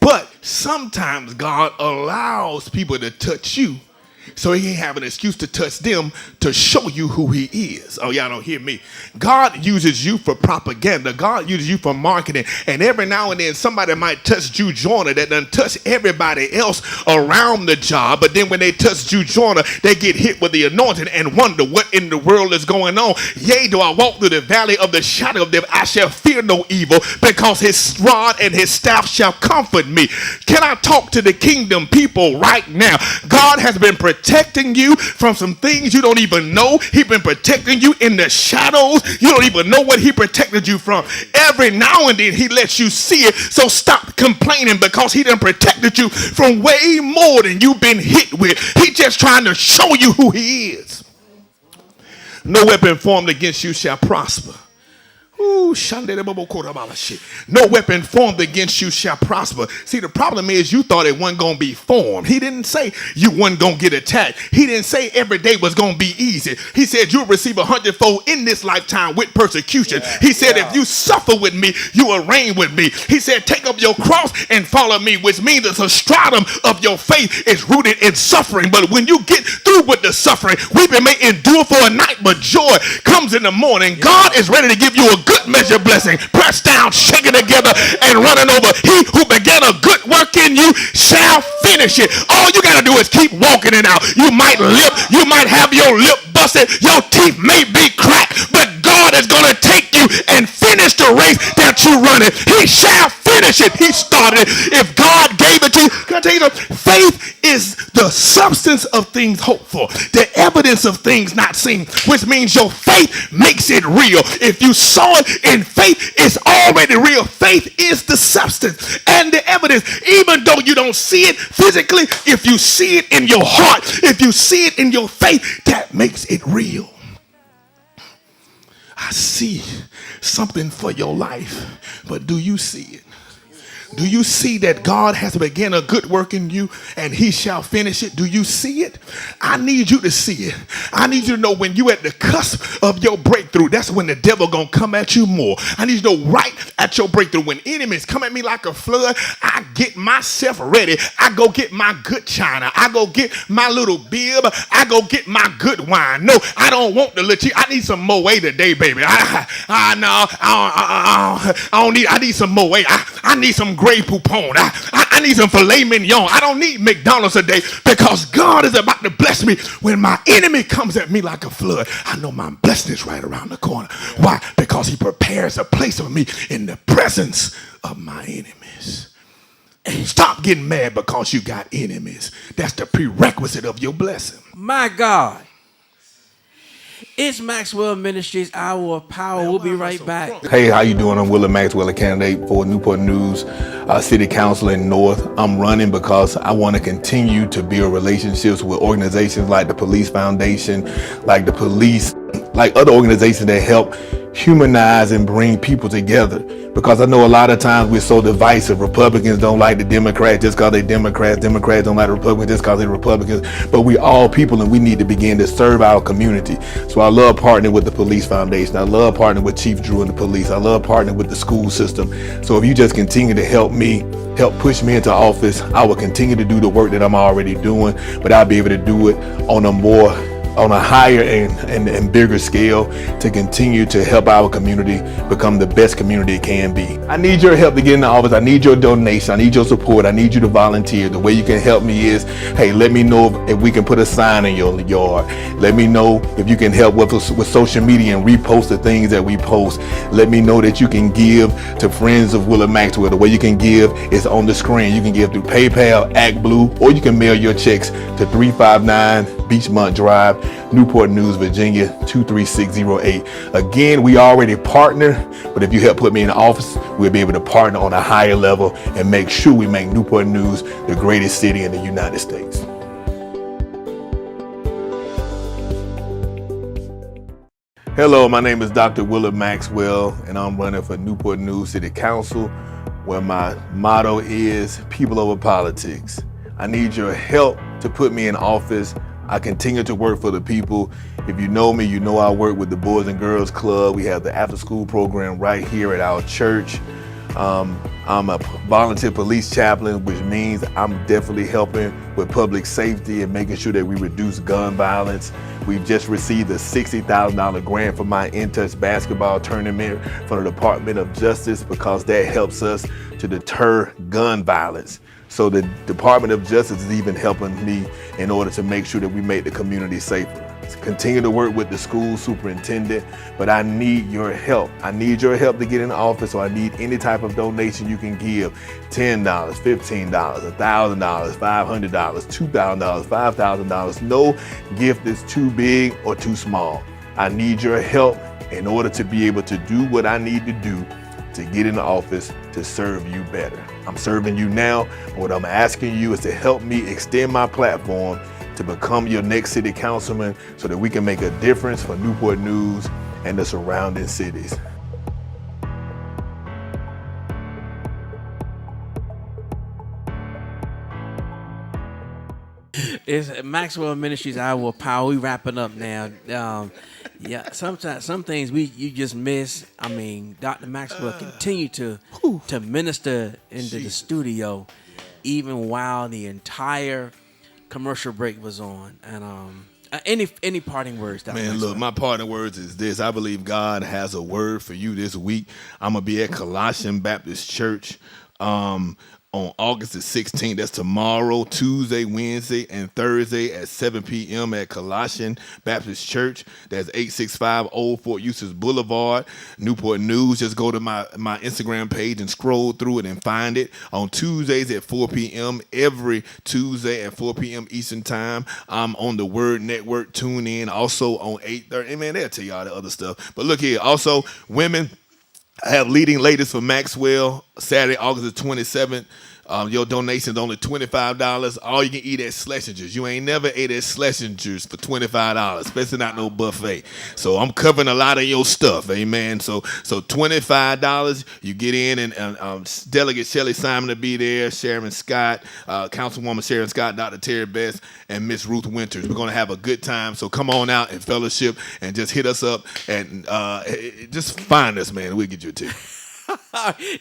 But sometimes God allows people to touch you so he ain't have an excuse to touch them to show you who he is. Oh, y'all don't hear me. God uses you for propaganda. God uses you for marketing. And every now and then somebody might touch Jew Joyner that doesn't touch everybody else around the job. But then when they touch Jew Joyner, they get hit with the anointing and wonder what in the world is going on. Yea, do I walk through the valley of the shadow of death, I shall fear no evil, because his rod and his staff shall comfort me. Can I talk to the kingdom people right now? God has been protecting you from some things you don't even know. He's been protecting you in the shadows. You don't even know what he protected you from. Every now and then he lets you see it. So stop complaining, because he done protected you from way more than you've been hit with. He's just trying to show you who he is. No weapon formed against you shall prosper. Ooh, no weapon formed against you shall prosper. See, the problem is you thought it wasn't going to be formed. He didn't say you wasn't going to get attacked. He didn't say every day was going to be easy. He said you'll receive 100-fold in this lifetime with persecution. He said if you suffer with me, you will reign with me. He said take up your cross and follow me, which means the substratum of your faith is rooted in suffering. But when you get through with the suffering, weeping may endure for a night, but joy comes in the morning. God is ready to give you a good measure blessing, pressed down, shaken together, and running over. He who began a good work in you shall finish it. All you got to do is keep walking it out. You might lip, you might have your lip busted, your teeth may be cracked, but God is going to take you and finish the race that you running. He shall finish it. He started it. If God gave it to you, can I tell you something? Faith is the substance of things hoped for, the evidence of things not seen, which means your faith makes it real. If you saw it in faith, it's already real. Faith is the substance and the evidence. Even though you don't see it physically, if you see it in your heart, if you see it in your faith, that makes it real. I see something for your life, but do you see it? Do you see that God has begun a good work in you and he shall finish it? Do you see it? I need you to see it. I need you to know when you at the cusp of your breakthrough, that's when the devil gonna come at you more. I need you to know right at your breakthrough, when enemies come at me like a flood, I get myself ready. I go get my good china. I go get my little bib. I go get my good wine. No, I don't want the little. I need some Moe today, baby. I need some Moe. I need some Grey Poupon. I need some filet mignon. I don't need McDonald's today, because God is about to bless me. When my enemy comes at me like a flood, I know my blessing is right around the corner. Why? Because he prepares a place for me in the presence of my enemies. And stop getting mad because you got enemies. That's the prerequisite of your blessing. My God. It's Maxwell Ministries, Hour of Power. We'll be right back. Hey, how you doing? I'm Willard Maxwell, a candidate for Newport News City Council in North. I'm running because I want to continue to build relationships with organizations like the Police Foundation, like the police, like other organizations that help humanize and bring people together. Because I know a lot of times we're so divisive. Republicans don't like the Democrats just because they're Democrats. Democrats don't like the Republicans just because they're Republicans. But we all people, and we need to begin to serve our community. So I love partnering with the Police Foundation. I love partnering with Chief Drew and the police. I love partnering with the school system. So if you just continue to help me, help push me into office, I will continue to do the work that I'm already doing, but I'll be able to do it on a higher and bigger scale to continue to help our community become the best community it can be. I need your help to get in the office. I need your donation. I need your support. I need you to volunteer. The way you can help me is, hey, let me know if we can put a sign in your yard. Let me know if you can help with social media and repost the things that we post. Let me know that you can give to friends of Willard Maxwell. The way you can give is on the screen. You can give through PayPal, ActBlue, or you can mail your checks to 359 Beachmont Drive, Newport News, Virginia 23608. Again, we already partner, but if you help put me in the office, we'll be able to partner on a higher level and make sure we make Newport News the greatest city in the United States. Hello, my name is Dr. Willard Maxwell, and I'm running for Newport News City Council, where my motto is people over politics. I need your help to put me in office. I continue to work for the people. If you know me, you know I work with the Boys and Girls Club. We have the after-school program right here at our church. I'm a volunteer police chaplain, which means I'm definitely helping with public safety and making sure that we reduce gun violence. We've just received a $60,000 grant for my in-touch basketball tournament from the Department of Justice because that helps us to deter gun violence. So the Department of Justice is even helping me in order to make sure that we make the community safer. Continue to work with the school superintendent, but I need your help. I need your help to get in the office, so I need any type of donation you can give. $10, $15, $1,000, $500, $2,000, $5,000. No gift is too big or too small. I need your help in order to be able to do what I need to do to get in the office to serve you better. I'm serving you now. What I'm asking you is to help me extend my platform to become your next city councilman so that we can make a difference for Newport News and the surrounding cities. It's Maxwell Ministries, Our Power. We wrapping up now. Yeah, sometimes some things you just miss. I mean, Dr. Maxwell continue to minister into the studio, even while the entire commercial break was on. And any parting words, Dr. Man, Maxwell? look, my parting words is this. I believe God has a word for you this week. I'm gonna be at Colossian Baptist Church on August the 16th. That's tomorrow, Tuesday, Wednesday, and Thursday at 7 p.m. at Colossian Baptist Church. That's 865 Old Fort Eustis Boulevard, Newport News. Just go to my Instagram page and scroll through it and find it. On Tuesdays at 4 p.m., every Tuesday at 4 p.m. Eastern Time, I'm on the Word Network. Tune in. Also on 8:30. Man, they'll tell y'all the other stuff. But look here. Also, women, I have leading ladies for Maxwell Saturday, August the 27th. Your donation is only $25. All you can eat at Schlesinger's. You ain't never ate at Schlesinger's for $25, especially not no buffet. So I'm covering a lot of your stuff, amen. So $25, you get in, and Delegate Shelley Simon will be there, Sharon Scott, Councilwoman Sharon Scott, Dr. Terry Best, and Miss Ruth Winters. We're going to have a good time. So come on out and fellowship and just hit us up and just find us, man. We'll get you a ticket.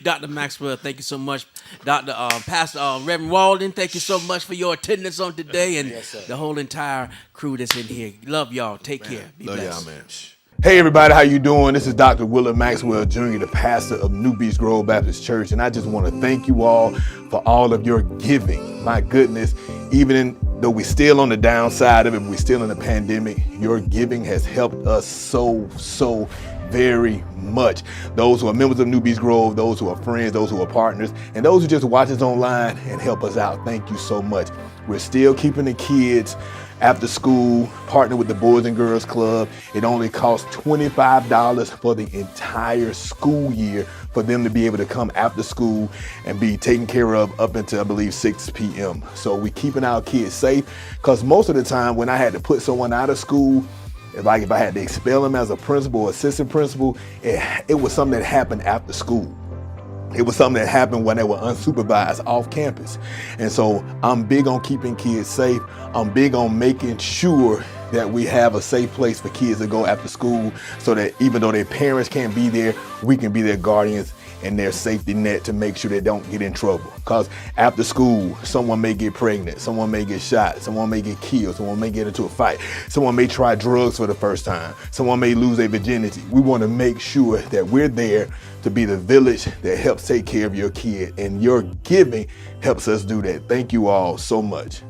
Dr. Maxwell, thank you so much. Dr. Pastor Reverend Walden, thank you so much for your attendance on today, and the whole entire crew that's in here. Love y'all. Take care. Be Love blessed. y'all, man. Hey everybody, how you doing? This is Dr. Willard Maxwell Jr., the pastor of New Beach Grove Baptist Church, and I just want to thank you all for all of your giving. My goodness, though we're still on the downside of it, we're still in the pandemic, your giving has helped us so very much. Those who are members of New Beach Grove, those who are friends, those who are partners, and those who just watch us online and help us out, thank you so much. We're still keeping the kids after school, partner with the Boys and Girls Club. It only costs $25 for the entire school year for them to be able to come after school and be taken care of up until, I believe, 6 p.m. So we're keeping our kids safe, because most of the time when I had to put someone out of school, if I had to expel them as a principal or assistant principal, it was something that happened after school. It was something that happened when they were unsupervised off campus. And so I'm big on keeping kids safe. I'm big on making sure that we have a safe place for kids to go after school, so that even though their parents can't be there, we can be their guardians and their safety net to make sure they don't get in trouble. Because after school, someone may get pregnant, someone may get shot, someone may get killed, someone may get into a fight, someone may try drugs for the first time, someone may lose their virginity. We want to make sure that we're there to be the village that helps take care of your kid, and your giving helps us do that. Thank you all so much.